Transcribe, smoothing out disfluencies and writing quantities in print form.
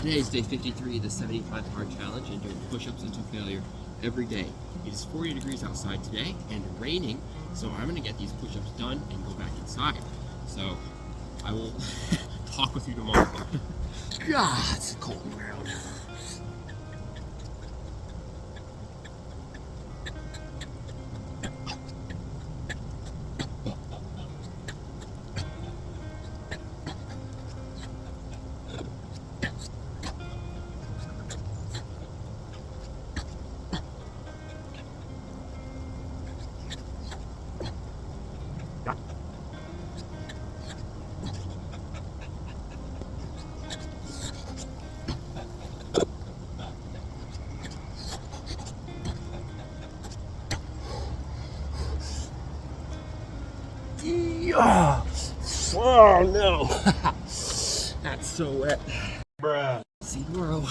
Today is day 53 of the 75 hard challenge and doing push-ups until failure every day. It is 40 degrees outside today and raining, so I'm going to get these push-ups done and go back inside. So I will talk with you tomorrow. God, it's cold and ground. Oh no, that's so wet. Bruh. See you tomorrow.